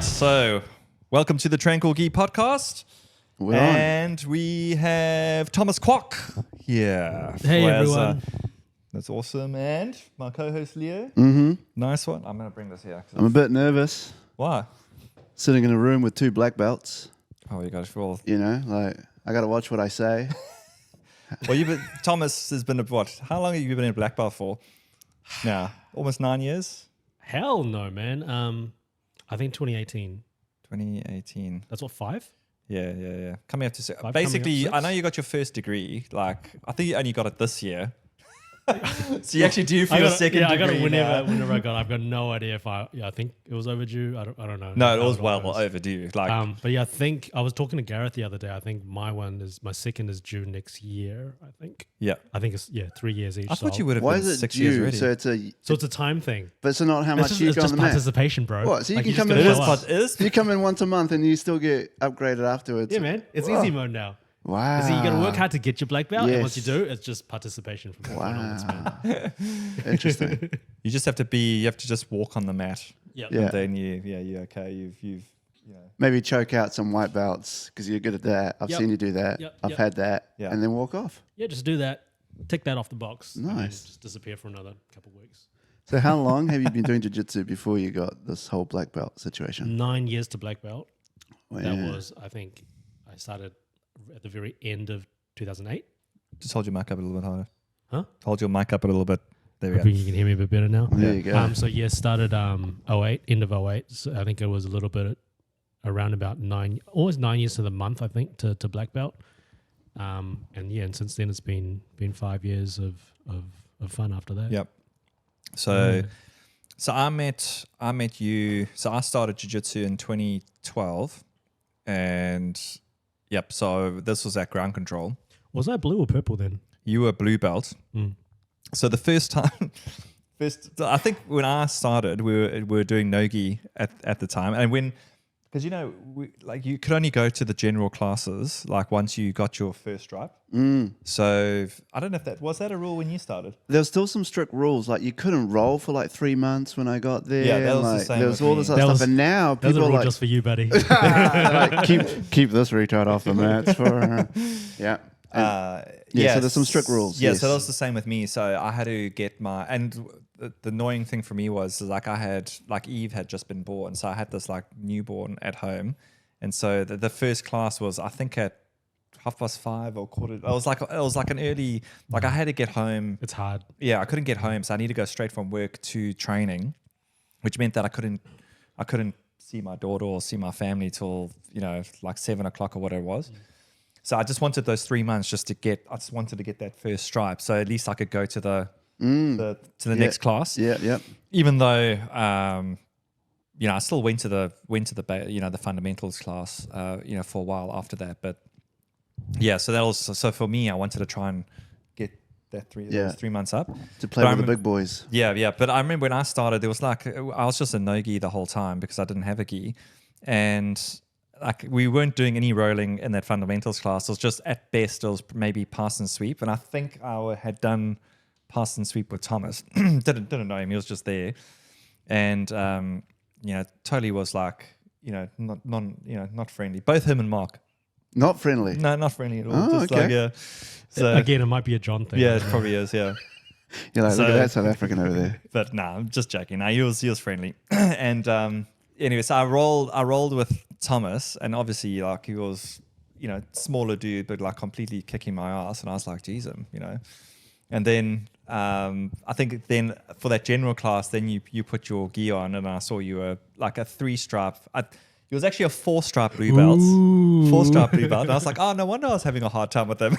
So welcome to the Tranquil Gi podcast. We have Thomas Kwok here. Hey, everyone. That's awesome. And my co-host Leo. Mm-hmm. Nice one. I'm going to bring this here. I'm a bit nervous. Why? Sitting in a room with two black belts. Oh, you guys feel... You know, like, I got to watch what I say. Well, Thomas has been, how long have you been in black belt for? Now, almost 9 years? Hell no, man. I think 2018. 2018. That's what, 5? Yeah. Coming up to 6. Five, Basically, coming up I know you got your first degree. Like, I think you only got it this year. So you actually do for your second degree. I got it whenever I got it. I've got no idea if I think it was overdue. I don't know. No, it was well overdue. Like, but yeah, I think I was talking to Gareth the other day. I think my second is due next year. I think. Yeah. I think it's 3 years each. I thought you would have Why been is it 6 years due? already. So it's a time thing. But it's not how much you It's go on just the mat. participation, bro. What? So you can just come gotta in. show up. It is. You come in once a month and you still get upgraded afterwards. Yeah, man. It's Whoa. easy mode now. Wow. So you got to work hard to get your black belt, and once you Yes. do, it's just participation from that point onwards, man. Wow. Interesting. You just have to you have to just walk on the mat. Yep. Yeah. And then you're okay. You've you know. Maybe choke out some white belts because you're good at that. I've Yep. seen you do that. Yep. I've Yep. had that. Yeah. And then walk off. Yeah, just do that. Tick that off the box. and then Nice. just disappear for another couple of weeks. So how long have you been doing jiu-jitsu before you got this whole black belt situation? 9 years to black belt. Wow. That was, I think, I started at the very end of 2008. Just hold your mic up a little bit harder. Huh? Hold your mic up a little bit. There we Hoping go. you can hear me a bit better now. There you go. So yeah, started 08, end of 08. So I think it was a little bit around about almost 9 years to the month, I think, to black belt. And since then it's been 5 years of fun after that. Yep. So I met you. So I started jiu-jitsu in 2012, and yep. So this was at ground control. Was I blue or purple then? You were blue belt. Mm. So the first time, I think when I started, we were doing no-gi at the time, and because you could only go to the general classes like once you got your first stripe. So I don't know if was that a rule when you started. There's still some strict rules. Like you couldn't roll for like 3 months when I got there. Yeah, that was like, the same there was with all me. this other stuff. And now That was a people are rule like, just for you, buddy. like, keep this retard off the mats for yeah. So there's some strict rules. Yeah, yes. so that was the same with me. So I had to get the annoying thing for me was like Eve had just been born, so I had this like newborn at home, and so the first class was I think at 5:30 or quarter. It was like an early, like I had to get home. It's hard. Yeah, I couldn't get home, so I need to go straight from work to training, which meant that I couldn't see my daughter or see my family till like 7 o'clock or whatever it was. So I just wanted those 3 months I just wanted to get that first stripe. So at least I could go to the next class. Yeah, yeah. Even though, I still went to the fundamentals class, for a while after that. But yeah, so for me, I wanted to try and get that those 3 months up. To play with the big boys. Yeah. But I remember when I started, there was I was just a no-gi the whole time because I didn't have a gi. And like we weren't doing any rolling in that fundamentals class. It was just at best it was maybe pass and sweep, and I think I had done pass and sweep with Thomas. didn't know him. He was just there, and totally was like not friendly. Both him and Mark. Not friendly. No, not friendly at all. Oh, just okay. So Again, it might be a John thing. yeah, it probably is. Yeah. You're like, So- look at that South African over there. But nah, I'm just joking. Nah, he was friendly. And anyway, so I rolled with Thomas, and obviously like he was, smaller dude, but like completely kicking my ass, and I was like, geez, And then I think then for that general class, then you put your gi on, and I saw you were like a 3-stripe. It was actually a 4-stripe blue belt. 4-stripe blue belt. And I was like, oh, no wonder I was having a hard time with them.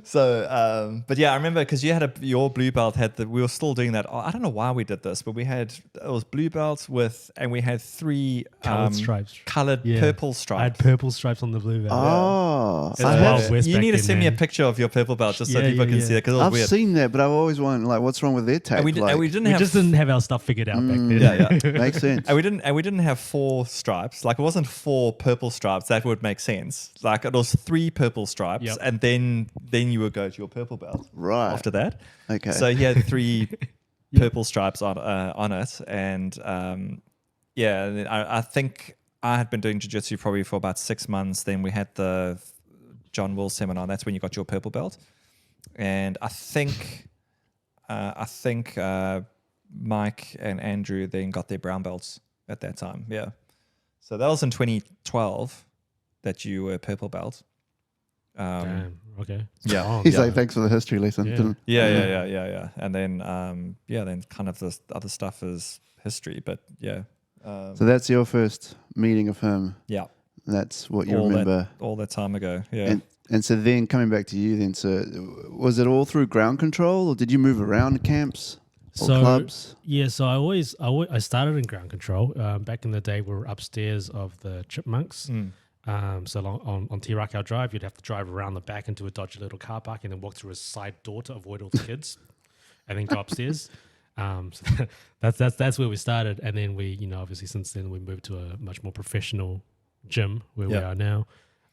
So, but yeah, I remember because you had your blue belt we were still doing that. I don't know why we did this, but it was blue belts and we had 3 Colored stripes. Colored Yeah. purple stripes. I had purple stripes on the blue belt. Oh, It's I Wild have, West You back need to then, send me a man. picture of your purple belt just so Yeah, people yeah, can yeah. see it because it was I've weird. seen that, but I've always wondered like, what's wrong with their tape? And we didn't We have just didn't have our stuff figured out back then. yeah. makes sense. And we didn't have 4 stripes. Like it wasn't 4 purple stripes. That would make sense. Like it was 3 purple stripes, Yep. and then you would go to your purple belt Right. after that. Okay. So he had 3. purple stripes on it, and I think I had been doing jiu-jitsu probably for about 6 months. Then we had the John Will seminar. That's when you got your purple belt, and I think Mike and Andrew then got their brown belts at that time. Yeah, so that was in 2012 that you were purple belt. Damn. Okay. Yeah. Oh, He's like, thanks for the history lesson. Yeah. And then then kind of the other stuff is history, but yeah. So that's your first meeting of him. Yeah. That's what you remember. All that time ago. Yeah. And so then coming back to you then, so was it all through ground control, or did you move around camps or clubs? Yeah, so I started in ground control. Back in the day, we were upstairs of the Chipmunks. So on Tirakau Drive, you'd have to drive around the back into a dodgy little car park and then walk through a side door to avoid all the kids, and then go upstairs. So that's where we started, and then we, obviously since then we moved to a much more professional gym where we are now.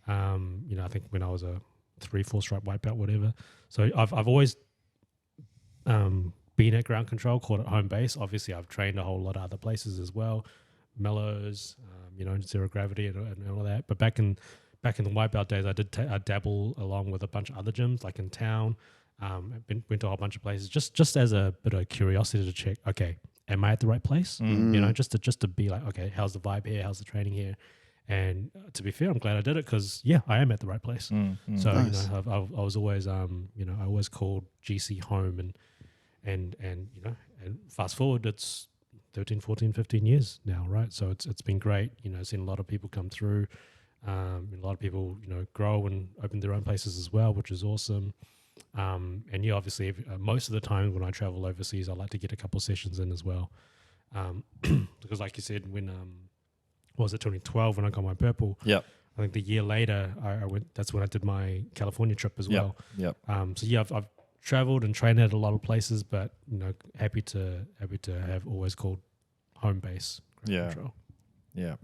I think when I was a 3-4 stripe white belt, whatever. So I've always been at ground control, called it home base. Obviously, I've trained a whole lot of other places as well, Mellows, Zero Gravity and all that. But back in the white belt days, I dabble along with a bunch of other gyms, like in town. Went to a whole bunch of places just as a bit of curiosity to check. Okay, am I at the right place? Just to be like, okay, how's the vibe here? How's the training here? And to be fair, I'm glad I did it because I am at the right place. So nice. I was always I always called GC home, and fast forward, it's 13, 14, 15 years now, right? So it's been great, seeing a lot of people come through, a lot of people, grow and open their own places as well, which is awesome. And obviously, most of the time when I travel overseas, I like to get a couple sessions in as well. Because like you said, when, was it 2012 when I got my purple? Yep. I think the year later, I went, that's when I did my California trip as well. Yep. I've traveled and trained at a lot of places, but happy to have always called home base. Control. Yeah.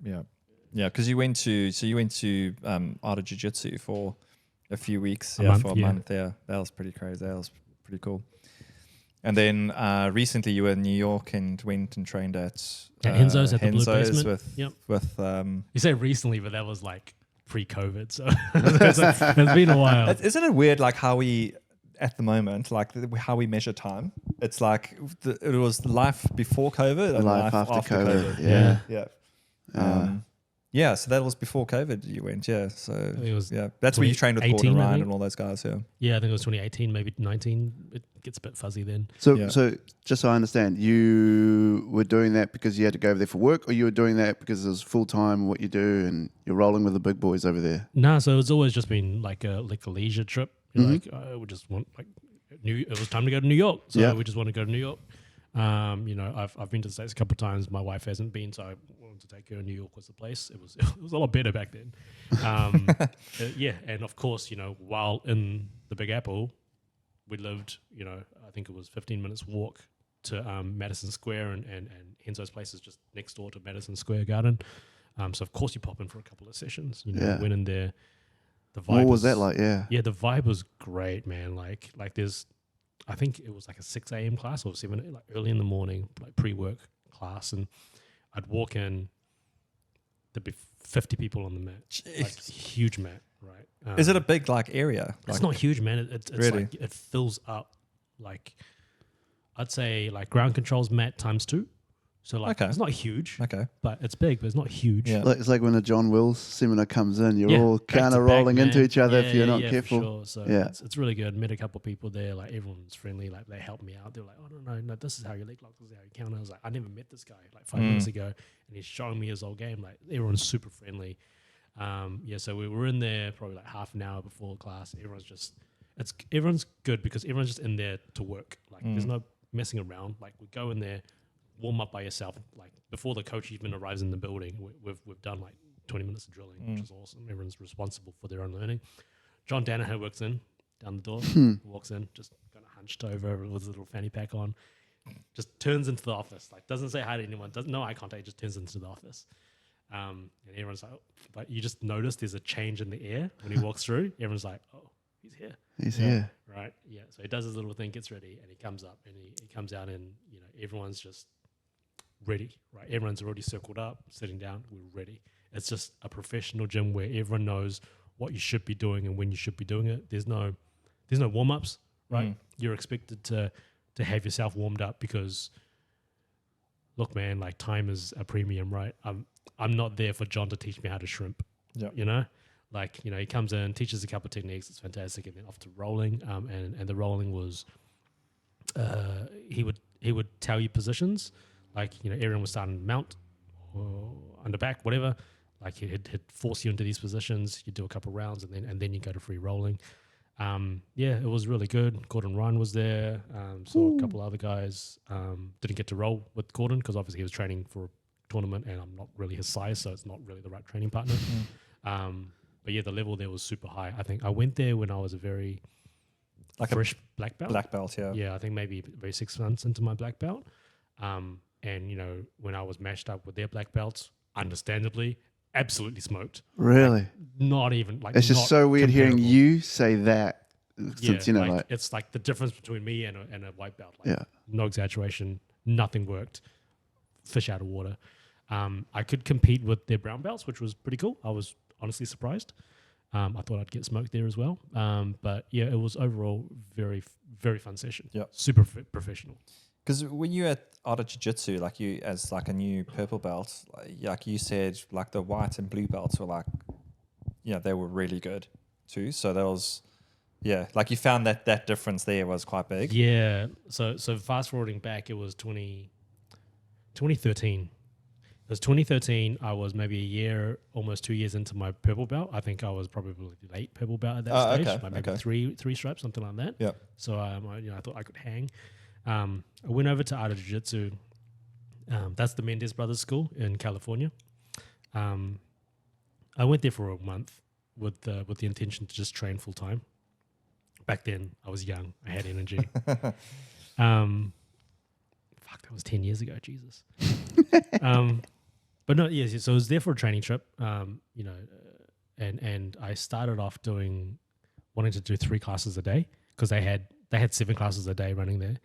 Because you went to Art of Jiu-Jitsu for a few weeks, for a month. Yeah, that was pretty crazy. That was pretty cool. And then recently you were in New York and went and trained at Renzo's at the Blue Basement. With you say recently, but that was like pre-COVID, so it's been a while. Isn't it weird, like how we at the moment, like how we measure time? It's like it was life before COVID and life after COVID. Yeah. So that was before COVID you went, So it was that's where you trained with Gordon Ryan and all those guys, Yeah, I think it was 2018, maybe 19. It gets a bit fuzzy then. So just so I understand, you were doing that because you had to go over there for work, or you were doing that because it was full-time what you do and you're rolling with the big boys over there? No, so it's always just been like a leisure trip. Like we just want it was time to go to New York, so we just want to go to New York. I've been to the States a couple of times. My wife hasn't been, so I wanted to take her. New York was the place. It was a lot better back then. And of course, while in the Big Apple, we lived, I think it was 15 minutes walk to Madison Square, and Renzo's place is just next door to Madison Square Garden. So of course you pop in for a couple of sessions. Went in there. The vibe what was that like? Yeah, the vibe was great, man. Like there's, I think it was like a 6 a.m. class or 7, like early in the morning, like pre-work class, and I'd walk in, there'd be 50 people on the mat. Jeez. Like huge mat, right? Is it a big area? It's not huge, man. It's really? like it fills up. Like I'd say like ground controls mat times 2. So like it's not huge, but it's big, but it's not huge. Yeah. It's like when the John Wills seminar comes in, you're all kind of rolling into each other if you're not careful. For sure. So it's really good. Met a couple of people there. Like everyone's friendly. Like they helped me out. They're like, oh no, this is how you leg lock. This is how you counter. I was like, I never met this guy like 5 minutes ago, and he's showing me his old game. Like everyone's super friendly. So we were in there probably like half an hour before class. Everyone's good because everyone's just in there to work. Like there's no messing around. Like we go in there, warm up by yourself, like before the coach even arrives in the building. We've done like 20 minutes of drilling, which is awesome. Everyone's responsible for their own learning. John Danaher works in down the door, walks in, just kind of hunched over with his little fanny pack on, just turns into the office, like doesn't say hi to anyone, doesn't no eye contact, just turns into the office. And everyone's like, but you just notice there's a change in the air when he walks through. Everyone's like, oh, he's here. He's Yeah. here. Right. Yeah. So he does his little thing, gets ready, and he comes up and he comes out, and everyone's just ready. Right. Everyone's already circled up, sitting down. We're ready. It's just a professional gym where everyone knows what you should be doing and when you should be doing it. There's no warm ups. Right. You're expected to have yourself warmed up because, look, man, like time is a premium. Right. I'm not there for John to teach me how to shrimp. Yeah. Like, he comes in, teaches a couple of techniques. It's fantastic. And then off to rolling. And the rolling was, he would tell you positions. Like, everyone was starting mount or under back, whatever. Like he'd force you into these positions. You do a couple of rounds and then you go to free rolling. It was really good. Gordon Ryan was there. Saw a couple of other guys. Didn't get to roll with Gordon because obviously he was training for a tournament and I'm not really his size, so it's not really the right training partner. But yeah, the level there was super high. I think I went there when I was a very fresh black belt. Black belt, yeah. Yeah, I think maybe 6 months into my black belt. And when I was matched up with their black belts, understandably, absolutely smoked. Really? Like, not even like. It's just so weird hearing you say that. Since it's like the difference between me and a white belt. Like, no exaggeration. Nothing worked. Fish out of water. I could compete with their brown belts, which was pretty cool. I was honestly surprised. I thought I'd get smoked there as well. But yeah, it was overall very, very fun session. Yeah. Super professional. Because when you at Art of Jiu-Jitsu, like you as like a new purple belt, like you said, like the white and blue belts were like, they were really good too. So that was, like you found that difference there was quite big. Yeah. So fast forwarding back, it was 2013. It was 2013. I was maybe a year, almost 2 years into my purple belt. I think I was probably late purple belt at that stage. Okay, Like maybe three stripes, something like that. Yeah. So I thought I could hang. I went over to Art of Jiu-Jitsu. That's the Mendez Brothers School in California. I went there for a month with the intention to just train full time. Back then, I was young. I had energy. That was 10 years ago. Jesus. But no, yes. So I was there for a training trip. And I started off wanting to do 3 classes a day because they had 7 classes a day running there.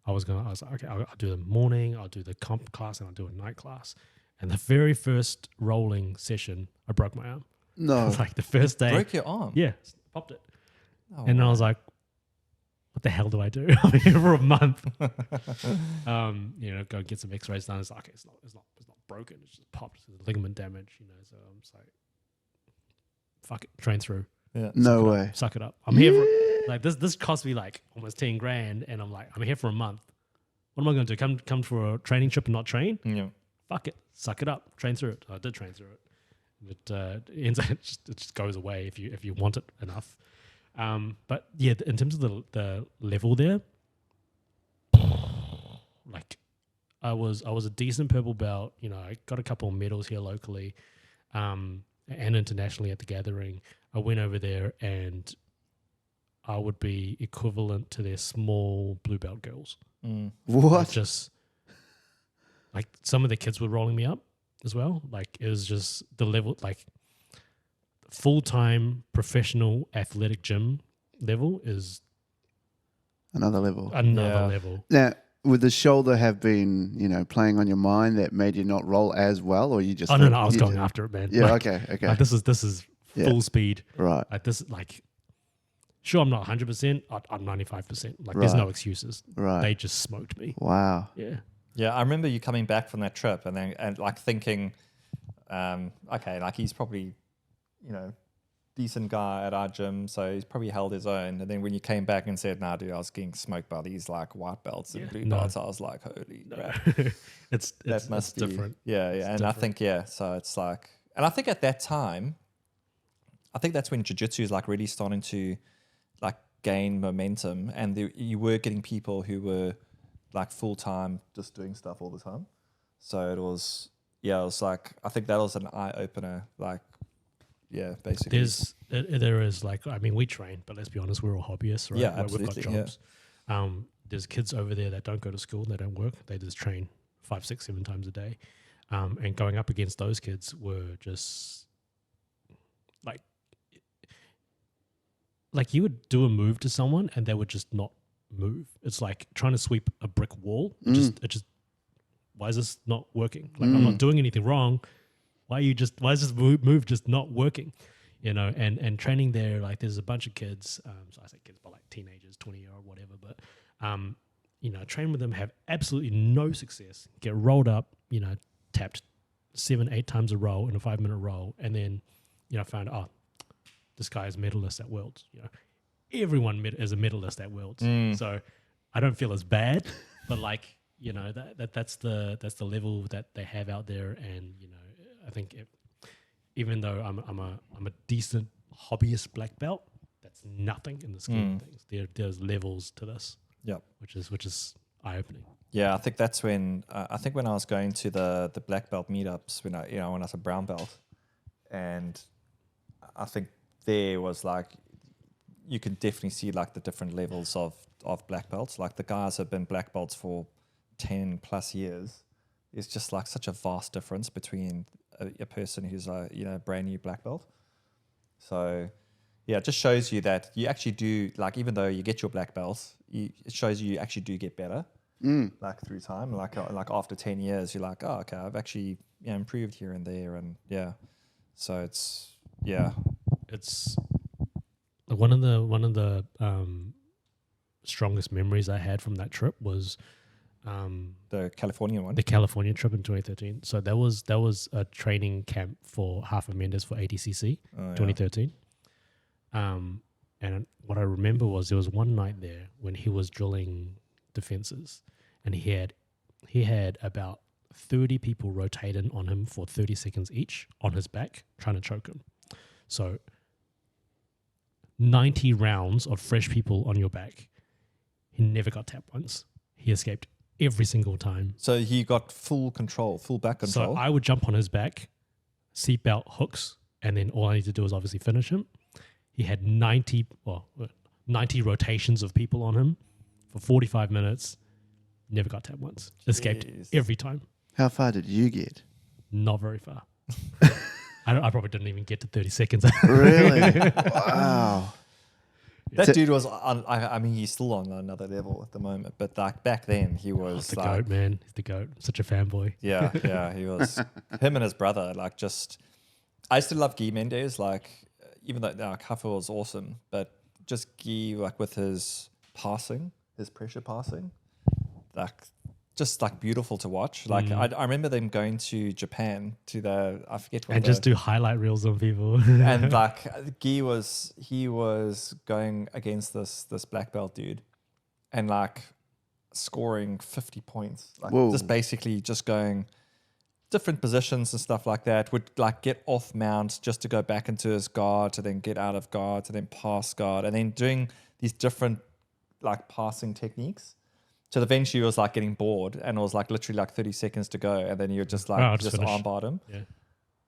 I was like, okay, I'll do the morning, I'll do the comp class, and I'll do a night class. And the very first rolling session, I broke my arm. No. Like the first day. Broke your arm? Yeah, popped it. Oh, and I was like, what the hell do I do? I'm here for a month. Go get some x-rays done. It's like, okay, it's not broken. It's just popped. It's ligament damage, So I'm just like, fuck it, train through. Yeah. No way. Suck it up. I'm here for like this cost me like almost 10 grand, and I'm like, I'm here for a month. What am I going to do? Come for a training trip and not train? Yeah. Fuck it, suck it up, train through it. I did train through it. It just goes away if you want it enough. But yeah, in terms of the level there, like I was a decent purple belt. I got a couple of medals here locally, and internationally at the gathering. I went over there and I would be equivalent to their small blue belt girls. What? Just like some of the kids were rolling me up as well. Like it was just the level, like full-time professional athletic gym level is Another level. level. Now, would the shoulder have been, playing on your mind that made you not roll as well, or you just? Oh no, I was going after it, man. Yeah. Like, Okay. Like this is full speed. Right. Like this, like. Sure, I'm not 100%. I'm 95%. Like, there's no excuses. Right. They just smoked me. Wow. Yeah. Yeah, I remember you coming back from that trip and like thinking, okay, like he's probably, decent guy at our gym, so he's probably held his own. And then when you came back and said, "Nah, dude, I was getting smoked by these like white belts and blue belts," I was like, "Holy crap!" It's different. Yeah, and different. I think so it's like, and I think at that time, I think that's when jiu-jitsu is like really starting to like gain momentum, and you were getting people who were like full time just doing stuff all the time. So it was like, I think that was an eye opener. Like, yeah, basically. There is like, I mean, we train, but let's be honest, we're all hobbyists, right? Yeah, Like, absolutely. we've got jobs. There's kids over there that don't go to school, they don't work, they just train 5, 6, 7 times a day. And going up against those kids were just like like you would do a move to someone and they would just not move. It's like trying to sweep a brick wall. It just why is this not working? Like I'm not doing anything wrong. Why is this move just not working? You know, and training there, like there's a bunch of kids, so I say kids, but like teenagers, 20 or whatever, but you know, train with them, have absolutely no success, get rolled up, you know, tapped 7-8 times a roll in a 5-minute roll, and then, you know, found, this guy is medalist at Worlds. You know, everyone is a medalist at Worlds. So I don't feel as bad, but like, you know, that's the level that they have out there. And, you know, I think even though I'm a decent hobbyist black belt, that's nothing in the scheme of things. There's levels to this. Yep. Which is eye opening. Yeah, I think that's when I was going to the black belt meetups when I was a brown belt, and I think there was like you can definitely see like the different levels of black belts. Like the guys have been black belts for 10 plus years. It's just like such a vast difference between a person who's a brand new black belt. So yeah, it just shows you that you actually do, like, even though you get your black belts, it shows you actually do get better, like through time. Like after 10 years, you're like, oh, okay, I've actually improved here and there, and so it's one of the strongest memories I had from that trip was the California one, the California trip in 2013. So that was a training camp for Rafa Mendes for ADCC 2013. And what I remember was there was one night there when he was drilling defenses, and he had about 30 people rotating on him for 30 seconds each on his back, trying to choke him. So 90 rounds of fresh people on your back. He never got tapped once. He escaped every single time. So he got full control, full back control. So I would jump on his back, seatbelt hooks, and then all I need to do is obviously finish him. He had 90 rotations of people on him for 45 minutes. Never got tapped once. Escaped every time. How far did you get? Not very far. I probably didn't even get to 30 seconds. Really? Wow. That dude was I mean, he's still on another level at the moment, but like back then he was the like, GOAT, man. He's the GOAT. Such a fanboy. Yeah, he was. Him and his brother, like, just. I used to love Guy Mendes, like, even though Rafa was awesome, but just Guy, like, with his passing, his pressure passing, like, just like beautiful to watch. Like, I remember them going to Japan to I forget what. And just do highlight reels on people. And like Guy was going against this black belt dude, and like scoring 50 points, like just basically just going different positions and stuff like that. Would like get off mount just to go back into his guard, to then get out of guard, to then pass guard, and then doing these different like passing techniques. So eventually he was like getting bored, and it was like literally like 30 seconds to go, and then you're just like just armbarred him. Yeah.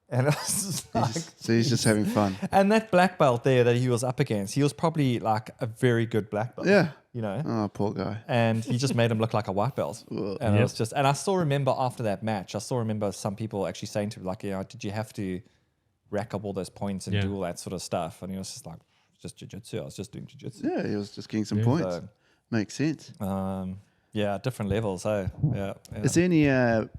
And it was just like, so he's just having fun. And that black belt there that he was up against, he was probably like a very good black belt. Yeah. You know? Oh, poor guy. And he just made him look like a white belt. And it was just, and I still remember after that match, some people actually saying to him, like, did you have to rack up all those points and do all that sort of stuff? And he was just like, just jiu-jitsu. I was just doing jiu-jitsu. Yeah, he was just getting some points. So, makes sense. Yeah, different levels. Yeah. Is there any,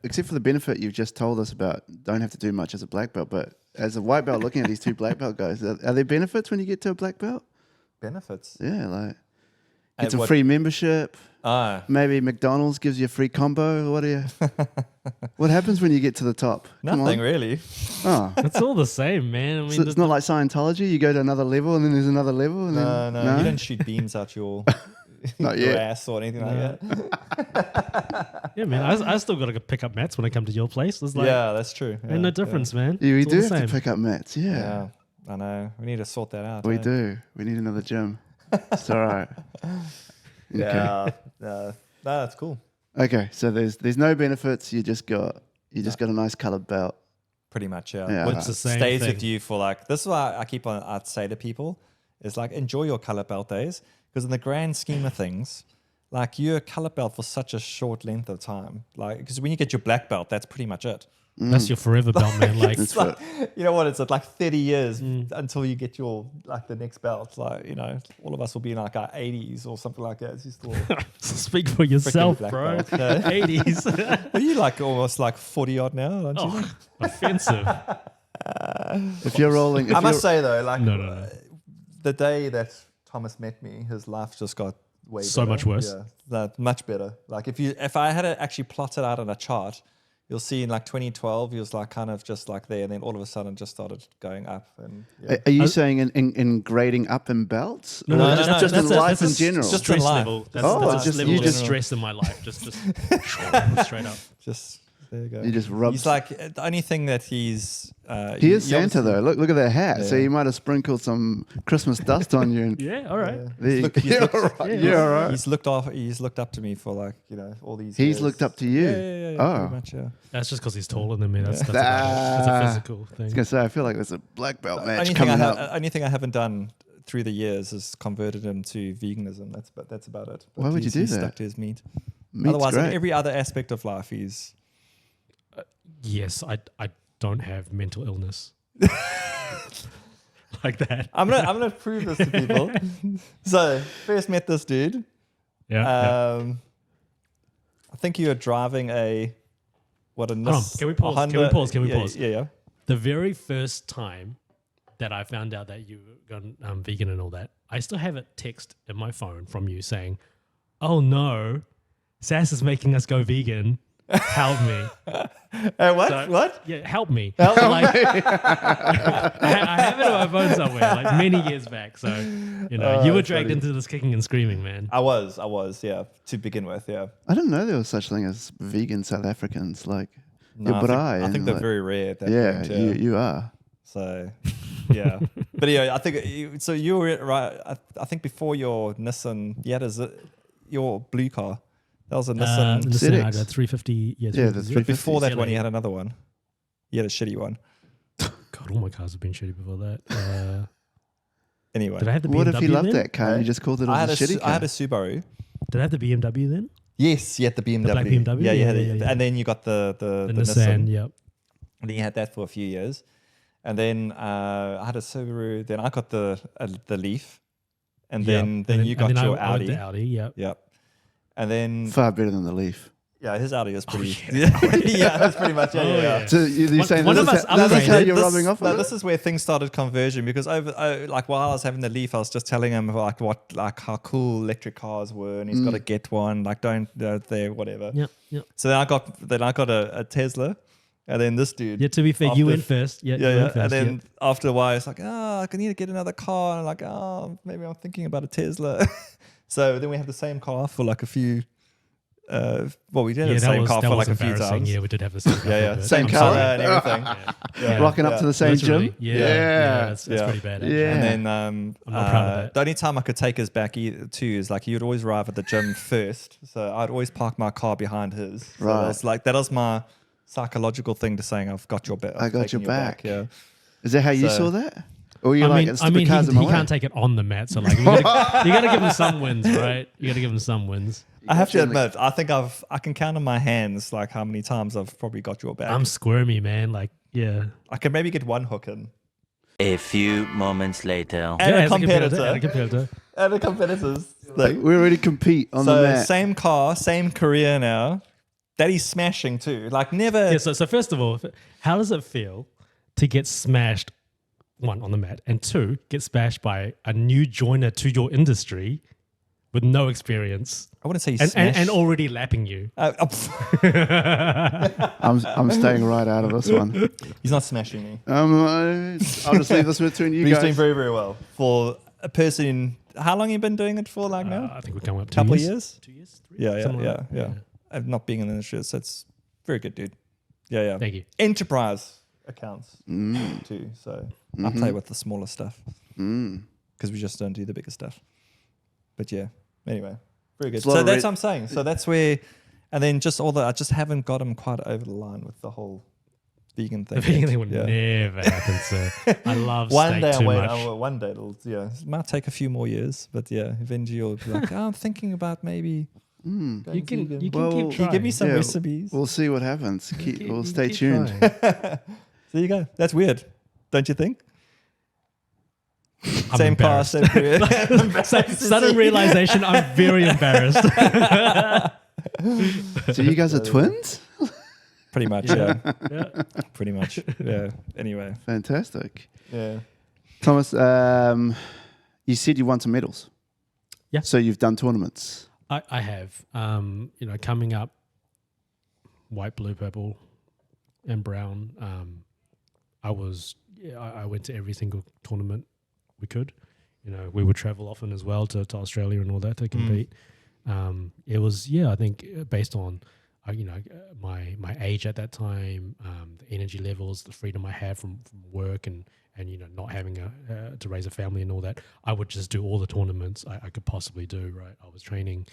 except for the benefit you've just told us about, don't have to do much as a black belt, but as a white belt looking at these two black belt guys, are there benefits when you get to a black belt? Benefits? Yeah, like get some free membership. Maybe McDonald's gives you a free combo. What happens when you get to the top? Nothing really. Oh, it's all the same, man. I mean, so it's not like Scientology. You go to another level and then there's another level. And no, you don't shoot beams out your ass or anything like that. Yeah, man. I still got to pick up mats when I come to your place. It's like, that's true. Ain't no difference, man. Yeah, we do have to pick up mats. Yeah, I know. We need to sort that out. We do. We need another gym. It's all right. Okay. No, that's cool. Okay, so there's no benefits. You just got a nice colored belt. Pretty much, yeah. Which the same stays thing. with you for like. This is why I'd say to people, is like enjoy your color belt days, because in the grand scheme of things, like you're a color belt for such a short length of time. Like, because when you get your black belt, that's pretty much it. That's your forever belt, man. Like, It's like, you know what? It's like 30 years until you get your like the next belt. Like, you know, all of us will be in like our 80s or something like that. It's just all speak for yourself, black bro. belt. Yeah. 80s. Are you like almost like 40 odd now? Aren't you? Oh, offensive. If you're rolling, I must say though, like No. the day that Thomas met me, his life just got way So better. much worse. Yeah, that much better. Like if I had to actually plot it out on a chart, you'll see in like 2012 he was like kind of just like there, and then all of a sudden just started going up. And yeah. Are you saying in grading up in belts? No, Or no, just, no, just in that's life in just general? just stress in life. level. That's, Oh, that's just- level you of just- stress in my life. Just straight up. Just there you go. You just rub. He's like the only thing that he's. He is Santa though. Look at that hat. So Yeah. you might have sprinkled some Christmas dust on you. And Yeah, all right. there you- He's yeah, looked- all right. yeah, Yeah, all right. He's looked up to me for like all these. He's years. looked up to you. Yeah, Oh. pretty much, yeah. That's just because he's taller than me. That's about it. That's a physical I thing. was gonna say I feel like there's a black belt match Only coming up. only thing I haven't done through the years is converted him to veganism. That's about it. But Why would you do he's that? Stuck to his meat. Meat's Otherwise, in great. every other aspect of life, he's. Yes, I don't have mental illness. Like that. I'm gonna prove this to people. So first met this dude. Yeah. I think you were driving a Hold on, can we pause? Honda, Can we pause? Can we yeah, pause? Yeah. The very first time that I found out that you gone vegan and all that, I still have a text in my phone from you saying, "Oh no, Sass is making us go vegan. Help me." What? So- What? Yeah, help me. Like, I have it on my phone somewhere, like many years back. So, you were that's dragged funny. into this kicking and screaming, man. I was, yeah, to begin with, yeah. I didn't know there was such thing as vegan South Africans. Like No, your I braai. think and they're like- very rare at that Yeah, point. you are. So, yeah. But yeah, I think so. You were right. I think before your Nissan, you had your blue car. That was a Nissan. Listen, I ZX. had a 350. Yeah, Yeah, the 350. But before that CLA. one, you had another one. You had a shitty one. God, all my cars have been shitty before that. Anyway, Did I have the BMW What if you loved then? that car and you just called it I had a shitty car? I had a Subaru. Did I have the BMW then? Yes, you had the BMW. black BMW? Yeah, you Yeah, had yeah, it. yeah. And then you got the The Nissan. Nissan, yep. And then you had that for a few years. And then I had a Subaru. Then I got the Leaf. And then you got your I owned Audi. the Audi, yep. Yep. And then Far better than the Leaf. yeah, his Audi was pretty. yeah. Yeah, that's pretty much it. Oh, yeah. yeah. So you're saying one this of is us this is how upgraded. you're rubbing off No, on this is where things started converging because like while I was having the Leaf, I was just telling him like how cool electric cars were, and he's got to get one. Like don't there whatever. Yep, yep. So then I got a Tesla, and then this dude. Yeah, to be fair, after you went first. Yeah, you Yeah. went first, And then yep. after a while, it's like, I need to get another car. And I'm like, maybe I'm thinking about a Tesla. So then we had the same car for like a few. We did have the same car for like a few embarrassing. times. Yeah, we did have the same car. Yeah. for a Same bit. color I'm and sorry. everything. Yeah. Rocking up to the same Literally. gym. Yeah, that's Yeah. pretty bad. Yeah. Actually. And then I'm not proud of that. the only time I could take his back too is like he would always arrive at the gym first. So I'd always park my car behind his. So Right. that was my psychological thing to saying I've got your back. I got your back. Yeah. Is that how you So- saw that? Or you're like, it's the cars in my he way? can't take it on the mat. So like, you gotta give him some wins, right? You gotta give him some wins. I have to Got you in the- admit, I think I can count on my hands like how many times I've probably got your back. I'm squirmy, man. Like, yeah. I can maybe get one hook in. A few moments later. And yeah, a as competitor. and a competitor. And the competitors. Like, we already compete on the So mat. same car, same career now. Daddy's smashing too. Like never. Yeah. So first of all, how does it feel to get smashed? One, on the mat, and two, get smashed by a new joiner to your industry with no experience I wouldn't say he's and already lapping you. I'm staying right out of this one. he's not smashing me. I'll just leave this between you But he's doing guys. very, very well for a person. How long you been doing it for? Like now, I think we're coming up 2 couple of years. years. 2 years, 3 Yeah, years, something like that. yeah. I've not being in the industry, so it's very good, dude. Yeah. Thank you. Enterprise accounts too. So I play with the smaller stuff because we just don't do the bigger stuff. But yeah, anyway, very good. It's a lot So of that's what I'm saying. So that's where, and then just I just haven't got him quite over the line with the whole vegan thing. The vegan yet. thing would Yeah. never happen, sir. I love One steak day, too much. one day it might take a few more years, but yeah, eventually you'll be like, I'm thinking about maybe You can keep Well, trying. Can you give me some Yeah, recipes? We'll see what happens. We'll stay keep tuned. trying. There you go. That's weird, don't you think? I'm Same class, embarrassed. same period. Sudden realization, I'm very embarrassed. So you guys are twins? Pretty much, yeah. Yeah. Pretty much, yeah. Anyway, Fantastic. yeah. Thomas, you said you won some medals. Yeah. So you've done tournaments. I have. Coming up, white, blue, purple, and brown. I went to every single tournament we could. We would travel often as well to Australia and all that to compete. It was, I think based on, my age at that time, the energy levels, the freedom I had from work and not having to raise a family and all that, I would just do all the tournaments I could possibly do, right? I was training,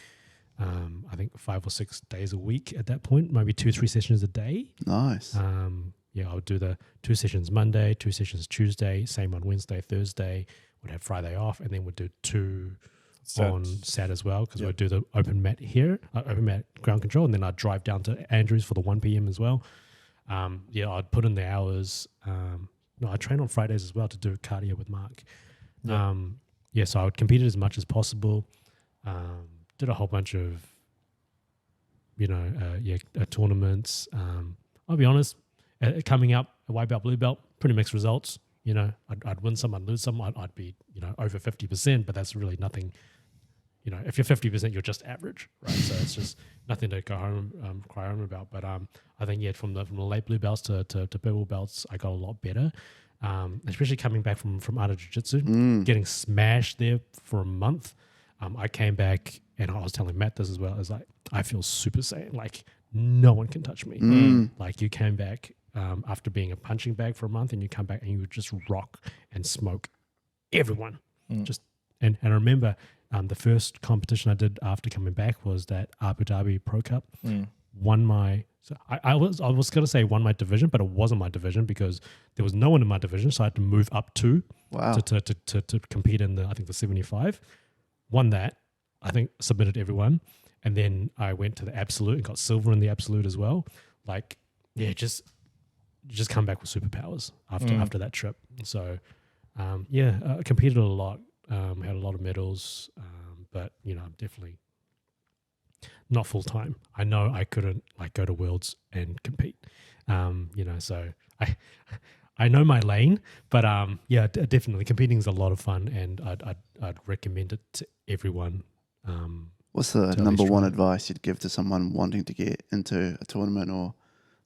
I think 5 or 6 days a week at that point, maybe 2-3 sessions a day. Nice. I would do the 2 sessions Monday, 2 sessions Tuesday, same on Wednesday, Thursday, would have Friday off, and then would do 2 on Sat as well, because we'd do the open mat here, open mat ground control, and then I'd drive down to Andrews for the 1 p.m. as well. I'd put in the hours. I train on Fridays as well to do cardio with Mark. So I would compete as much as possible. Did a whole bunch of, tournaments. I'll be honest, coming up, a white belt, blue belt, pretty mixed results. I'd win some, I'd lose some. I'd be, over 50%, but that's really nothing. If you're 50%, you're just average, right? So it's just nothing to go home, cry home about. But I think from the late blue belts to purple belts, I got a lot better. Especially coming back from Art of Jiu-Jitsu, getting smashed there for a month. I came back and I was telling Matt this as well. I was like, I feel super saiyan. Like no one can touch me. Like you came back after being a punching bag for a month, and you come back and you would just rock and smoke everyone. And I remember the first competition I did after coming back was that Abu Dhabi Pro Cup. Won my. So I was going to say won my division, but it wasn't my division because there was no one in my division, so I had to move up to compete in the 75. Won that, I think submitted everyone, and then I went to the absolute and got silver in the absolute as well. Like, just come back with superpowers after that trip. So, I competed a lot, had a lot of medals, but definitely not full time. I know I couldn't go to Worlds and compete. So I know my lane, but definitely competing is a lot of fun, and I'd recommend it to everyone. What's the number one advice you'd give to someone wanting to get into a tournament, or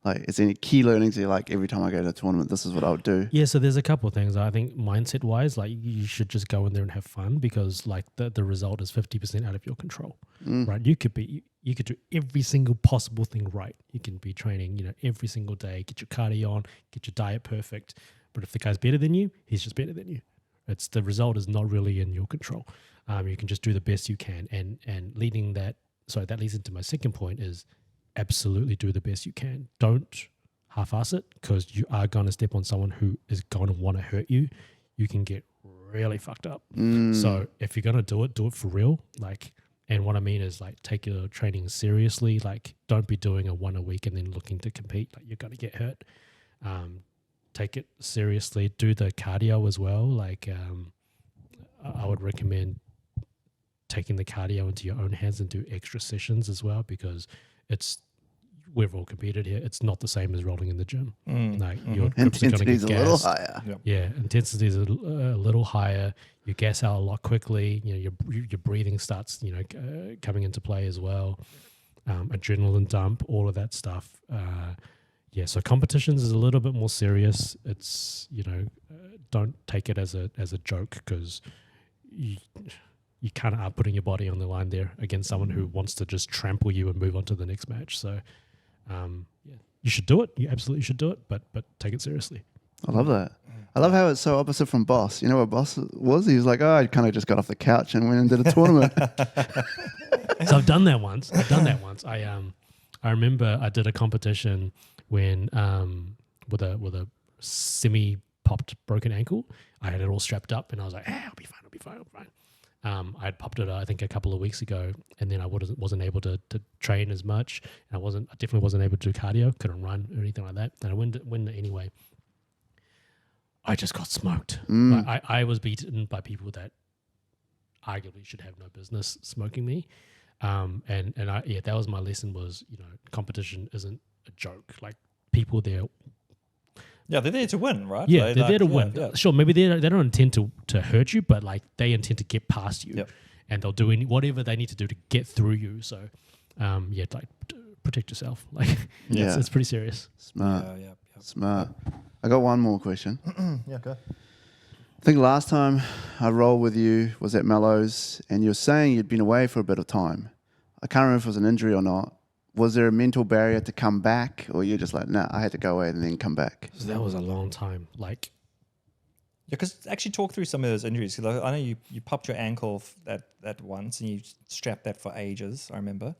is there any key learnings you're like, every time I go to a tournament, this is what I would do? Yeah, so there's a couple of things. I think mindset wise, you should just go in there and have fun, because the result is 50% out of your control, right? You could do every single possible thing right. You can be training, every single day, get your cardio on, get your diet perfect. But if the guy's better than you, he's just better than you. The result is not really in your control. You can just do the best you can. And that leads into my second point is absolutely do the best you can. Don't half-ass it, because you are going to step on someone who is going to want to hurt you. You can get really fucked up. So if you're going to do it for real. And what I mean is take your training seriously. Don't be doing a 1 a week and then looking to compete. You're going to get hurt. Take it seriously. Do the cardio as well. I would recommend taking the cardio into your own hands and do extra sessions as well, because we've all competed here. It's not the same as rolling in the gym. Your grips are going to get Intensity's a little higher. Yep. Yeah, intensity is a little higher. You gas out a lot quickly. Your breathing starts coming into play as well. Adrenaline dump, all of that stuff. So competitions is a little bit more serious. It's don't take it as a joke, because you kind of are putting your body on the line there against someone who wants to just trample you and move on to the next match. So, you should do it. You absolutely should do it, but take it seriously. I love that. I love how it's so opposite from Boss. You know what Boss was? He was like, I kind of just got off the couch and went and did a tournament. So I've done that once. I remember I did a competition when with a semi-popped broken ankle. I had it all strapped up, and I was like, I'll be fine. I had popped it, I think, a couple of weeks ago, and then I wasn't able to train as much. And I definitely wasn't able to do cardio, couldn't run or anything like that. And I went it anyway. I just got smoked. Like, I was beaten by people that arguably should have no business smoking me. And that was my lesson was, competition isn't a joke. Like, people there. Yeah, they're there to win, right? Yeah, they're there to win. Yeah. Sure, maybe they don't intend to hurt you, but like they intend to get past you, and they'll do whatever they need to do to get through you. So, protect yourself. Like, it's pretty serious. Smart. Yeah. Smart. I got one more question. Yeah, go. I think last time I rolled with you was at Mellows, and you were saying you'd been away for a bit of time. I can't remember if it was an injury or not. Was there a mental barrier to come back, or you're just like, nah, I had to go away and then come back? So that was a long time. Like, Yeah, because actually talk through some of those injuries. 'Cause I know you popped your ankle that once, and you strapped that for ages. I remember,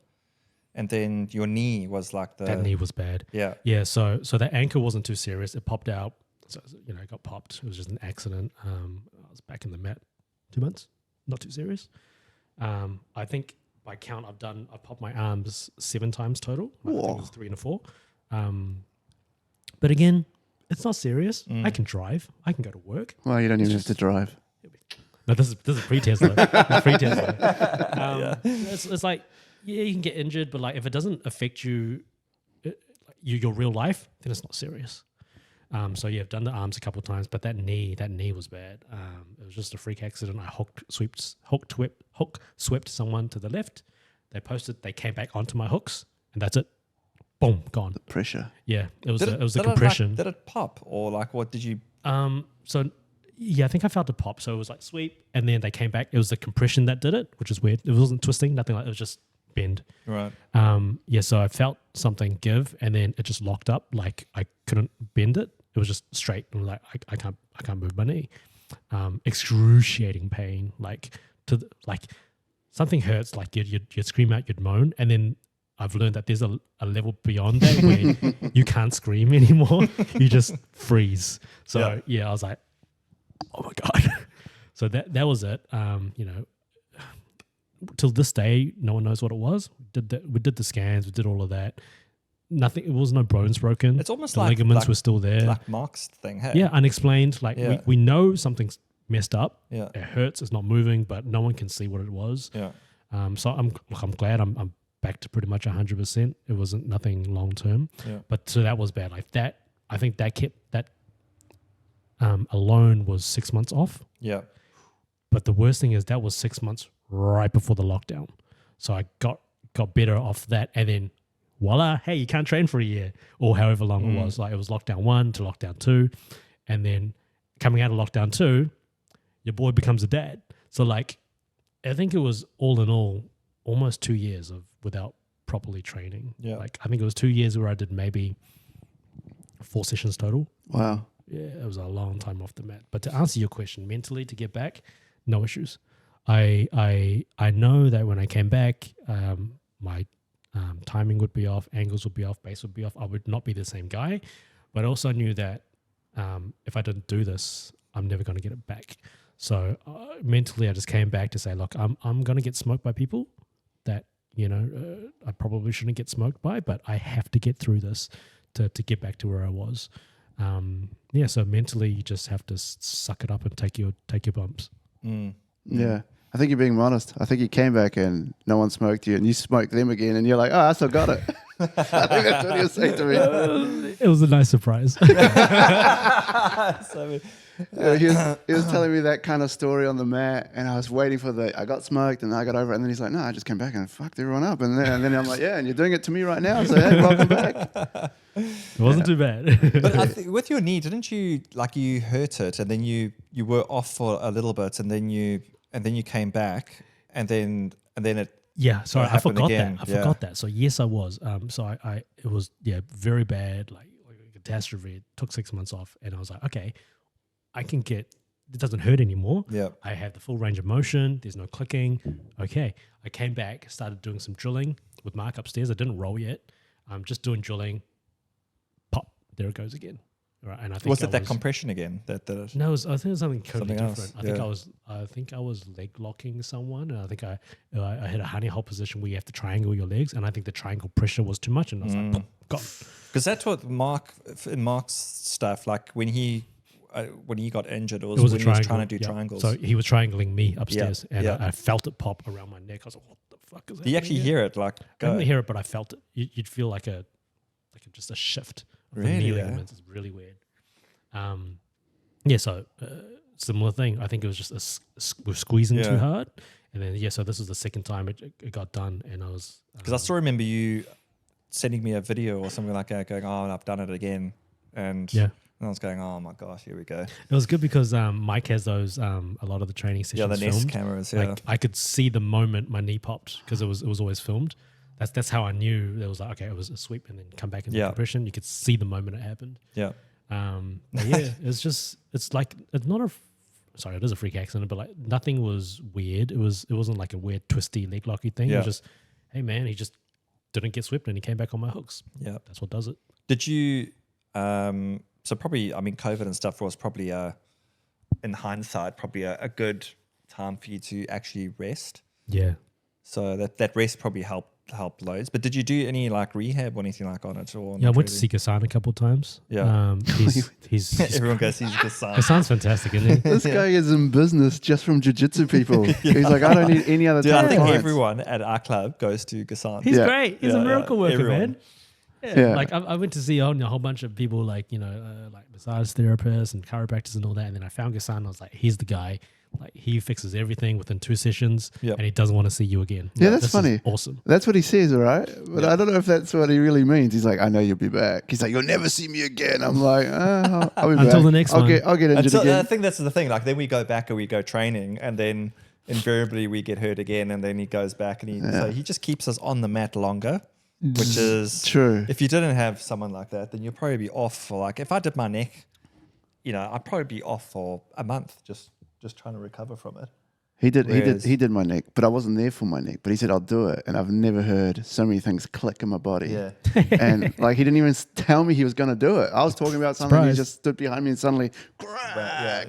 and then your knee was like that knee was bad. Yeah. Yeah. So that ankle wasn't too serious. It popped out. So it got popped. It was just an accident. I was back in the mat 2 months. Not too serious. I think by count I've popped my arms 7 times total. I think it was 3 and 4. But again, it's not serious. I can drive. I can go to work. Well, you don't even have to drive. No, this is pre-Tesla. Pre-Tesla. It's like, yeah, you can get injured, but like if it doesn't affect your real life, then it's not serious. So yeah, I've done the arms a couple of times, but that knee was bad. It was just a freak accident. I hook swept someone to the left. They came back onto my hooks, and that's it. Boom, gone. The pressure. Yeah, it was a Did compression. Did it pop, or like what did you? So yeah, I think I felt a pop. So it was like sweep, and then they came back. It was the compression that did it, which is weird. It wasn't twisting, nothing like. It was just bend. Right. So I felt something give, and then it just locked up. Like I couldn't bend it. It was just straight. And like I can't move my knee. Excruciating pain. Like something hurts. Like you'd scream out, you'd moan, and then I've learned that there's a level beyond that where you can't scream anymore. You just freeze. So yeah, I was like, oh my God. So that was it. Till this day, no one knows what it was. We did the scans, we did all of that. Nothing. It was no bones broken. It's almost the like ligaments were still there. Like Mark's thing. Hey? Yeah, unexplained. Like we know something's messed up. Yeah. It hurts. It's not moving, but no one can see what it was. Yeah. So I'm glad I'm back to pretty much 100%. It wasn't nothing long term. Yeah. But so that was bad. Like that. I think that kept that. Alone was 6 months off. Yeah. But the worst thing is that was 6 months right before the lockdown. So I got better off that, and then voila, hey, you can't train for a year or however long it was. Like it was lockdown 1 to lockdown 2, and then coming out of lockdown 2, your boy becomes a dad. So like, I think it was all in all almost 2 years without properly training. Yeah. Like I think it was 2 years where I did maybe 4 sessions total. Wow. Yeah, it was a long time off the mat. But to answer your question, mentally to get back, no issues. I know that when I came back, my timing would be off, angles would be off, base would be off. I would not be the same guy. But I also knew that if I didn't do this, I'm never going to get it back. So mentally, I just came back to say, look, I'm going to get smoked by people that, I probably shouldn't get smoked by, but I have to get through this to get back to where I was. So mentally you just have to suck it up and take your bumps. Yeah. I think you're being modest. I think you came back and no one smoked you and you smoked them again and you're like, oh, I still got it. I think that's what you were saying to me. It was a nice surprise. He was telling me that kind of story on the mat, and I was waiting for I got smoked and I got over it, and then he's like, no, I just came back and fucked everyone up. And then I'm like, yeah, and you're doing it to me right now, so hey, welcome back. It wasn't too bad. But I think with your knee, didn't you you hurt it and then you were off for a little bit and then you came back and then it yeah, sorry, I forgot again. that. I forgot that. So yes, I was. So it was very bad, like a catastrophe. It took 6 months off, and I was like, okay, I can get. It doesn't hurt anymore. Yeah, I have the full range of motion. There's no clicking. Okay, I came back, started doing some drilling with Mark upstairs. I didn't roll yet. I'm just doing drilling. Pop, there it goes again. right? And I think Was it that compression again? No, I think it was something totally Something else, different. I think I was leg locking someone, and I think I hit a honey hole position where you have to triangle your legs, and I think the triangle pressure was too much, and I was like, God. Because that's what Mark's stuff, like when he got injured, it was was when a he was triangle. trying to do Yeah. triangles. So he was triangling me upstairs, and yeah. I felt it pop around my neck. I was like, what the fuck is that? Do you actually hear it? Like, I didn't hear it, but I felt it. You'd feel like just a shift of the Really, knee yeah? ligaments. It's really weird. So similar thing. I think it was just we're squeezing too hard, and then so this was the second time it got done, and I was because I still remember you sending me a video or something like that, going, "Oh, I've done it again," and I was going, "Oh my gosh, here we go." It was good because Mike has those a lot of the training sessions. Yeah, the Nest filmed. cameras. Like I could see the moment my knee popped because it was always filmed. That's how I knew there was like, okay, it was a sweep and then come back into compression. You could see the moment it happened. Yeah. But yeah, it is a freak accident, but like nothing was weird. It wasn't like a weird twisty leg locky thing. It was just, hey man, he just didn't get swept and he came back on my hooks. Yeah. That's what does it. Did you so probably, I mean, COVID and stuff was probably in hindsight probably a good time for you to actually rest. Yeah. So that rest probably helped loads. But did you do any like rehab or anything like on it? Or I went to see Gassan a couple of times. Yeah. He's everyone goes see Gassan. Gassan's fantastic, isn't he? This guy is in business just from jiu-jitsu people. He's like, I don't need any other Dude, type I think of clients. everyone at our club goes to Gassan. He's great. He's a miracle worker, everyone. man. Yeah. Like I went to see a whole bunch of people like, like massage therapists and chiropractors and all that. And then I found Gassan. I was like, he's the guy. Like he fixes everything within 2 sessions and he doesn't want to see you again. Yeah, Like, that's funny. Awesome. That's what he says, all right? But I don't know if that's what he really means. He's like, I know you'll be back. He's like, you'll never see me again. I'm like, I'll be back. Until the next one. I'll get injured again. I think that's the thing. Like then we go back and we go training and then invariably we get hurt again and then he goes back and so he just keeps us on the mat longer, which is true. If you didn't have someone like that, then you'll probably be off for like, if I did my neck, I'd probably be off for a month just trying to recover from it. He did my neck, but I wasn't there for my neck. But he said, I'll do it. And I've never heard so many things click in my body. Yeah. And like, he didn't even tell me he was going to do it. I was talking about something. He just stood behind me and suddenly crack.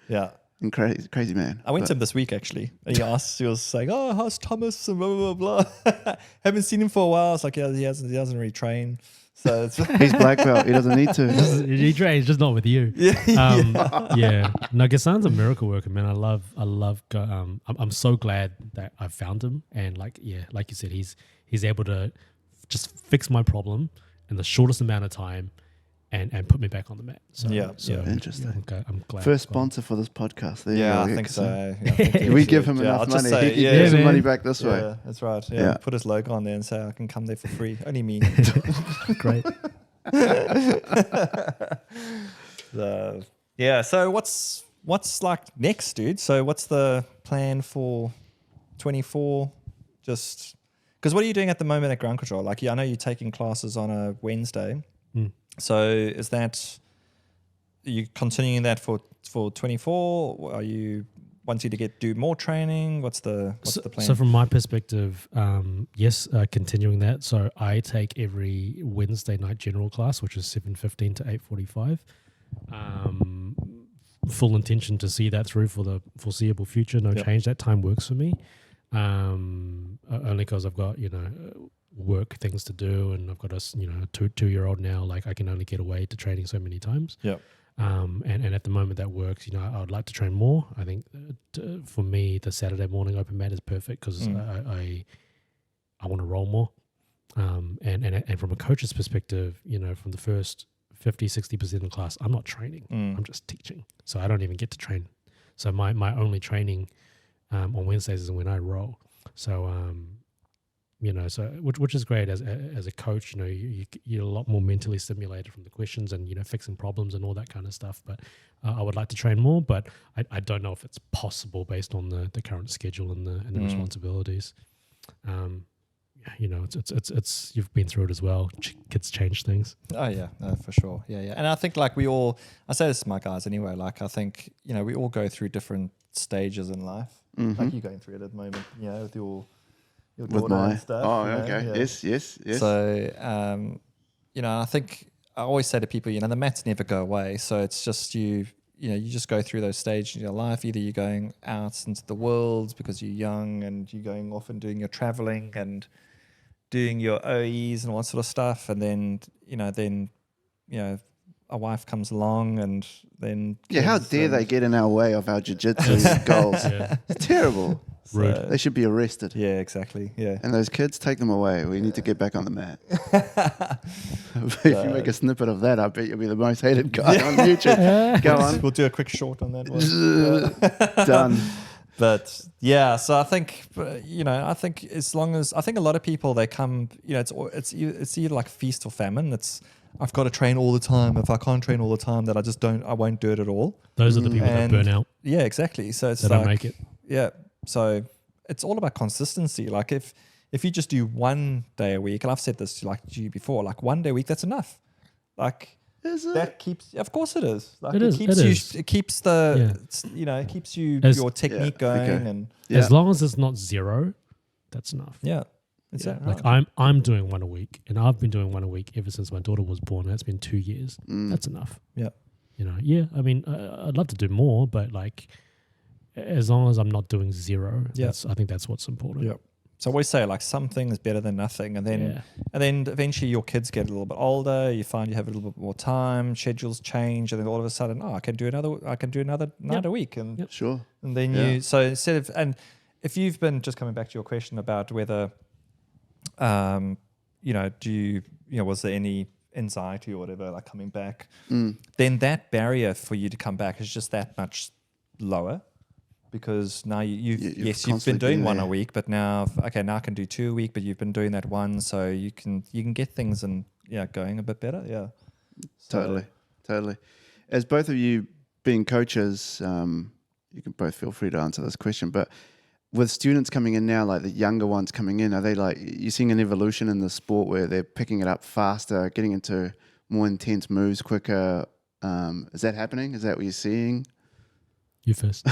Yeah. And crazy man. I went to him this week actually. And he was saying, "Oh, how's Thomas?" and blah blah blah. Haven't seen him for a while. It's like, yeah, he hasn't really trained. So it's he's black belt. He doesn't need to. He trains, just not with you. Yeah. No, Gassan's a miracle worker, man. I love. I'm so glad that I found him, and like you said, he's able to just fix my problem in the shortest amount of time. And put me back on the mat. So interesting. I'm glad. First sponsor for this podcast. There you go. I think so. Yeah, we give him enough money. Say, he gives some money back this way. Yeah, that's right. Yeah. Put his logo on there and say I can come there for free. Only me. Great. So what's like next, dude? So what's the plan for 24? Just because what are you doing at the moment at Ground Control? Like, I know you're taking classes on a Wednesday. So is that, are you continuing that for 24? Are you wanting to do more training? What's the plan? So from my perspective, yes, continuing that. So I take every Wednesday night general class, which is 7:15 to 8:45. Full intention to see that through for the foreseeable future. No change. That time works for me. Only because I've got, work things to do, and I've got a 2-year-old now. Like I can only get away to training so many times. Yeah. And at the moment that works. I would like to train more. I think for me the Saturday morning open mat is perfect because I want to roll more. And from a coach's perspective, from the first 50-60% of the class, I'm not training. I'm just teaching. So I don't even get to train. So my only training on Wednesdays is when I roll. So which is great as a coach. You're a lot more mentally stimulated from the questions and fixing problems and all that kind of stuff. But I would like to train more, but I don't know if it's possible based on the current schedule and the responsibilities. It's you've been through it as well. Kids change things. Oh yeah, for sure. Yeah. And I think like I say this to my guys anyway. Like I think we all go through different stages in life. Like you're going through it at the moment. With your daughter and stuff. Oh, okay. Yeah. Yes. So, I think I always say to people, the mats never go away. So it's just you just go through those stages in your life. Either you're going out into the world because you're young and you're going off and doing your traveling and doing your OEs and all that sort of stuff. And then, a wife comes along and then... Yeah, how dare they get in our way of our jiu-jitsu goals? Yeah. It's terrible. Rude. They should be arrested. Yeah, exactly. Yeah. And those kids, take them away. We need to get back on the mat. If you make a snippet of that, I bet you'll be the most hated guy on YouTube. Go on. We'll do a quick short on that one. Done. But yeah, so I think, I think a lot of people, they come, it's either like feast or famine. I've got to train all the time. If I can't train all the time, then I won't do it at all. Those are the people that burn out. Yeah, exactly. So it's they don't make it. Yeah. So it's all about consistency. Like if you just do 1 day a week, and I've said this to you before, like 1 day a week, that's enough. Like Is it? that keeps, of course it is. Like It is, keeps it you, is. it keeps it keeps you your technique going okay. and As long as it's not 0, that's enough. yeah. Exactly. Like I'm doing 1 a week, and I've been doing 1 a week ever since my daughter was born. That's been 2 years. That's enough. Yeah. I mean, I'd love to do more, but like, as long as I'm not doing 0, I think that's what's important. Yeah. So I always say like something is better than nothing, and then eventually your kids get a little bit older. You find you have a little bit more time. Schedules change, and then all of a sudden, I can do another night a week, and Sure. and then so instead of, and if you've been just coming back to your question about whether, was there any anxiety or whatever like coming back, then that barrier for you to come back is just that much lower. Because now you've been doing 1 a week, but now I can do 2 a week, but you've been doing that 1, so you can get things and going a bit better. Yeah, Totally. As both of you being coaches, you can both feel free to answer this question. But with students coming in now, like the younger ones coming in, are they like you seeing an evolution in the sport where they're picking it up faster, getting into more intense moves quicker? Is that happening? Is that what you're seeing? You first.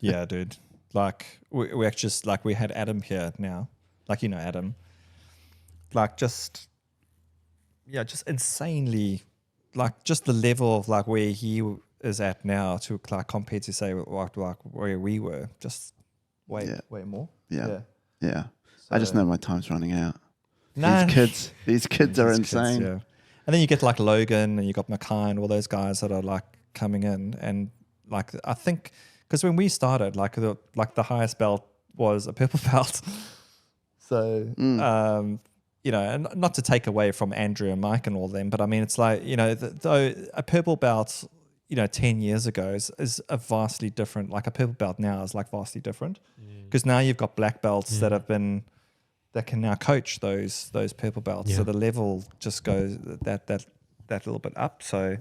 Yeah, dude. Like we actually just like we had Adam here now, like Adam, like just insanely, like just the level of like where he is at now to like compared to say like where we were, just way more. Yeah. So, I just know my time's running out. Nah. These kids are insane. And then you get like Logan and you got Mackay and all those guys that are like coming in, and like I think. Because when we started, like the highest belt was a purple belt. So, and not to take away from Andrew and Mike and all them, but I mean, it's like, though a purple belt, 10 years ago is a vastly different, like a purple belt now is like vastly different. Because now you've got black belts that can now coach those purple belts. Yeah. So the level just goes that little bit up. So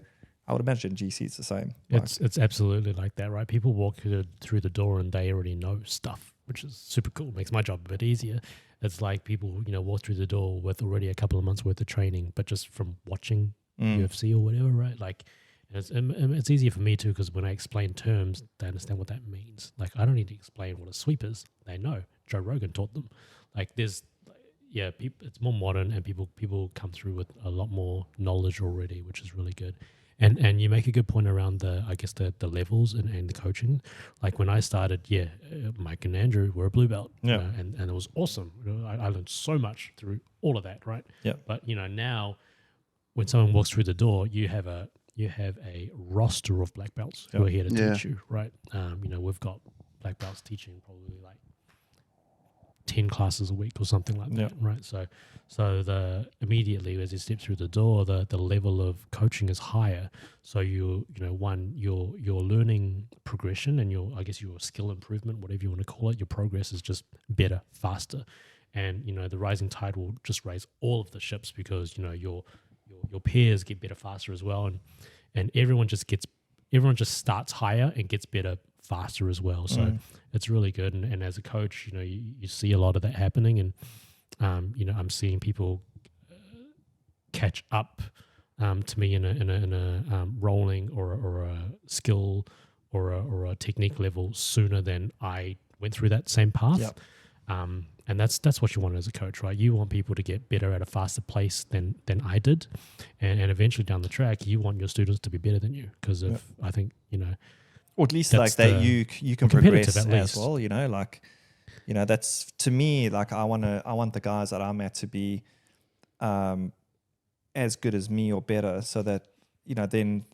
I would imagine GC is the same. It's absolutely like that, right? People walk through the door and they already know stuff, which is super cool. Makes my job a bit easier. It's like people, walk through the door with already a couple of months worth of training, but just from watching UFC or whatever, right? Like, it's easier for me too, because when I explain terms, they understand what that means. Like, I don't need to explain what a sweep is. They know. Joe Rogan taught them. Like, it's more modern, and people come through with a lot more knowledge already, which is really good. And you make a good point around the levels and the coaching. Like when I started, Mike and Andrew were a blue belt, and it was awesome. I learned so much through all of that, right? Yeah. But now, when someone walks through the door, you have a roster of black belts who are here to teach you, right? We've got black belts teaching probably like 10 classes a week or something like that, right? So immediately as you step through the door, the level of coaching is higher. So your learning progression and your skill improvement, whatever you want to call it, your progress is just better, faster. And the rising tide will just raise all of the ships, because your peers get better faster as well, and everyone just starts higher and gets better faster as well. So it's really good. And as a coach, you see a lot of that happening, and I'm seeing people catch up to me in a rolling or a skill or a technique level sooner than I went through that same path. And that's what you want as a coach, right? You want people to get better at a faster pace than I did, and eventually down the track, you want your students to be better than you because of I think or at least that's like that you can competitive progress at as least. well. Like that's to me like I want the guys that I'm at to be as good as me or better, so that then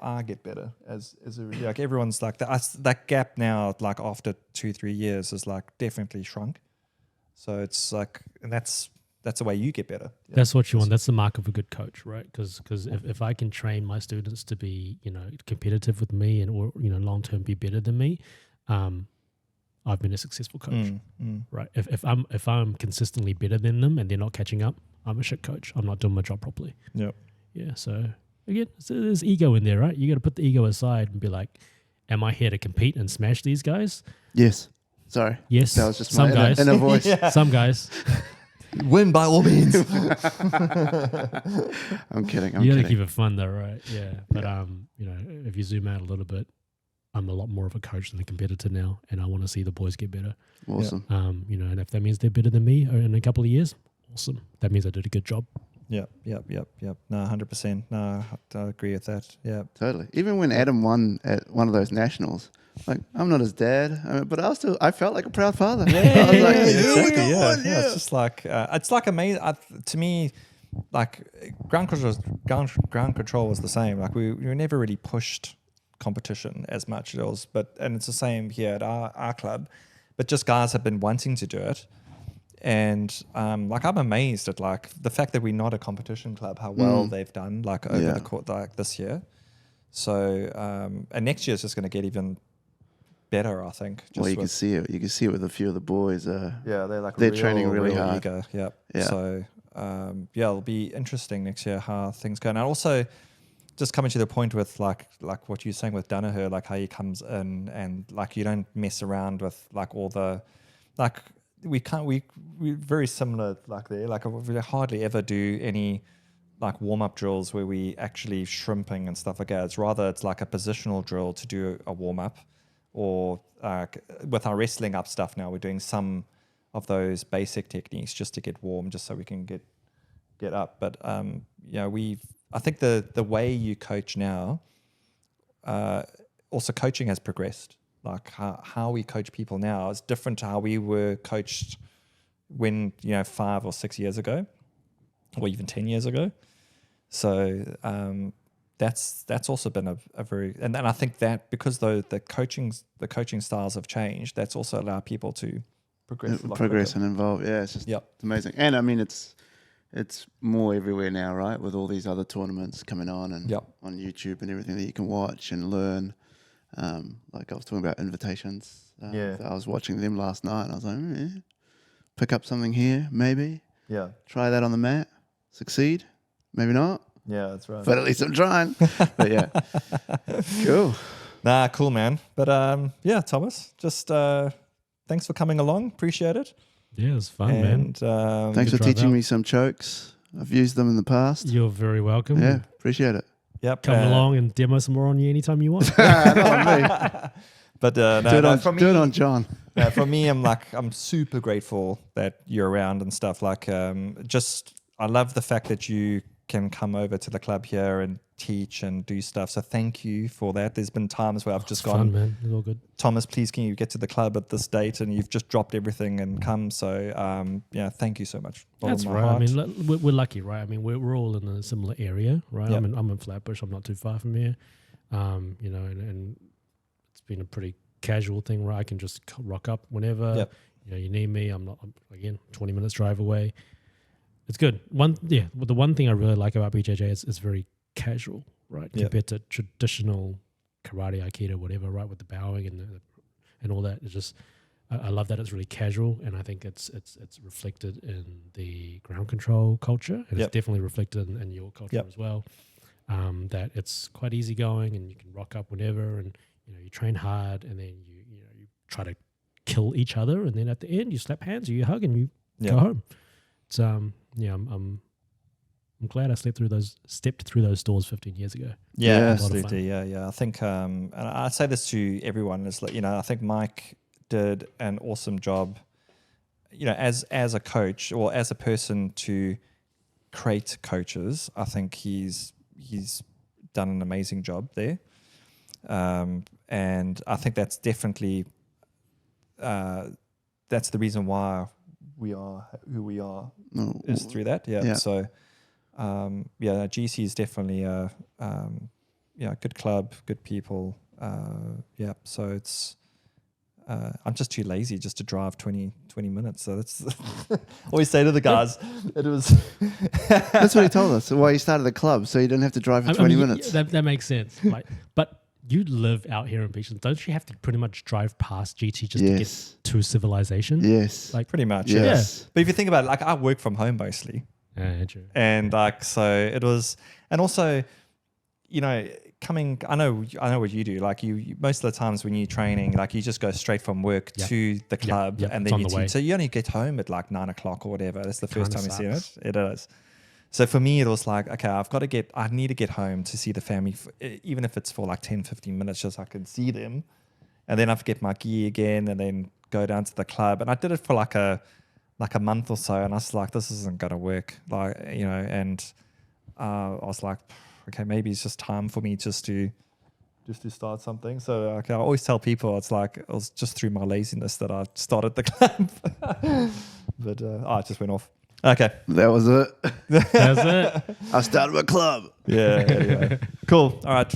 I get better as a like everyone's like that gap now like after 2-3 years is like definitely shrunk. So it's like, and that's the way you get better. That's what you want. That's the mark of a good coach, right? Because if I can train my students to be competitive with me and or long term be better than me, I've been a successful coach, right? If I'm consistently better than them and they're not catching up, I'm a shit coach. I'm not doing my job properly. Yep. Yeah. So again, there's ego in there, right? You got to put the ego aside and be like, am I here to compete and smash these guys? Yes. Sorry. Yes. That was just some my guys. inner voice. Some guys. Win by all means. I'm kidding. You got to keep it fun though, right? Yeah. But if you zoom out a little bit, I'm a lot more of a coach than a competitor now, and I want to see the boys get better. Awesome. And if that means they're better than me in a couple of years, awesome. That means I did a good job. Yep. No, 100%. No, I agree with that. Yeah. Totally. Even when Adam won at one of those nationals, like I'm not his dad, but I felt like a proud father. I was like, Exactly. Yeah. It's just like it's like amazing to me. Like ground control was the same. Like we were never really pushed competition as much. And it's the same here at our club, but just guys have been wanting to do it. And like I'm amazed at like the fact that we're not a competition club, how well they've done like over the court like this year. So and next year is just going to get even better, I think. Well, you can see it. You can see it with a few of the boys. They're training really hard. Eager. Yep. Yeah. So it'll be interesting next year how things go. And also, just coming to the point with like what you're saying with Danaher, like how he comes in and like you don't mess around with like all the like. We're very similar like there. Like we hardly ever do any like warm-up drills where we actually shrimping and stuff like that. It's like a positional drill to do a warm-up, or with our wrestling up stuff now, we're doing some of those basic techniques just to get warm, just so we can get up. But I think the way you coach now, also coaching has progressed. Like how we coach people now is different to how we were coached when 5 or 6 years ago, or even 10 years ago. So that's also been a very and I think that because the coaching styles have changed, that's also allowed people to progress and involve. Yeah, it's just it's amazing. And I mean it's more everywhere now, right? With all these other tournaments coming on and on YouTube and everything that you can watch and learn. Like I was talking about invitations. I was watching them last night and I was like, pick up something here, maybe. Yeah. Try that on the mat. Succeed. Maybe not. Yeah, that's right. But at least I'm trying. But yeah. Cool. Nah, cool, man. But Thomas, just thanks for coming along. Appreciate it. Yeah, it was fun, man. Thanks for teaching me some chokes. I've used them in the past. You're very welcome. Yeah, appreciate it. Yep. Come along and demo some more on you anytime you want. Not on me. But do it on John. For me, I'm super grateful that you're around and stuff. Like, I love the fact that you can come over to the club here and teach and do stuff. So thank you for that. There's been times where I've just gone, fun, man. It's all good. Thomas, please can you get to the club at this date? And you've just dropped everything and come. So thank you so much. That's right. Heart. I mean, we're lucky, right? I mean, we're all in a similar area, right? Yep. I'm in Flatbush. I'm not too far from here. And it's been a pretty casual thing, right? I can just rock up whenever. Yep. You need me. I'm 20 minutes drive away. It's good. The one thing I really like about BJJ is it's very casual, right? Yep. Compared to traditional karate, aikido, whatever, right? With the bowing and all that. It's just I love that it's really casual, and I think it's reflected in the ground control culture, and it's definitely reflected in your culture as well. That it's quite easygoing, and you can rock up whenever, and you train hard, and then you try to kill each other, and then at the end you slap hands, or you hug, and you go home. It's I'm glad I stepped through those doors 15 years ago. Yeah, Yeah. absolutely. Yeah. I think, and I say this to everyone, is like, I think Mike did an awesome job as a coach or as a person to create coaches, I think he's done an amazing job there. And I think that's definitely that's the reason why we are who we are is through that. Yeah. So GC is definitely a good club, good people. So it's I'm just too lazy just to drive 20 minutes. So that's always say to the guys. It was That's what he told us. Why he started the club, so you didn't have to drive for 20 minutes. That makes sense. But you live out here in Beachlands. Don't you have to pretty much drive past GT just to get to civilization? Yes. Pretty much. Yes. Yeah. But if you think about it, I work from home mostly. True. And so it was, and also, I know what you do. You most of the times when you're training, you just go straight from work to the club, and then so you only get home at 9 o'clock or whatever. That's the first time you see it. It is. So for me, it was okay, I need to get home to see the family, even if it's for 10, 15 minutes, just so I can see them. And then I have to get my gear again and then go down to the club. And I did it for a month or so. And I was like, this isn't going to work. And I was like, okay, maybe it's just time for me just to start something. So I always tell people it was just through my laziness that I started the club. But it just went off. Okay. That was it. That's it. I started a club. Yeah. Anyway. Cool. All right.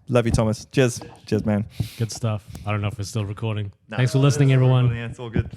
Love you, Thomas. Cheers, man. Good stuff. I don't know if we're still recording. Thanks for listening, everyone. Yeah, it's all good.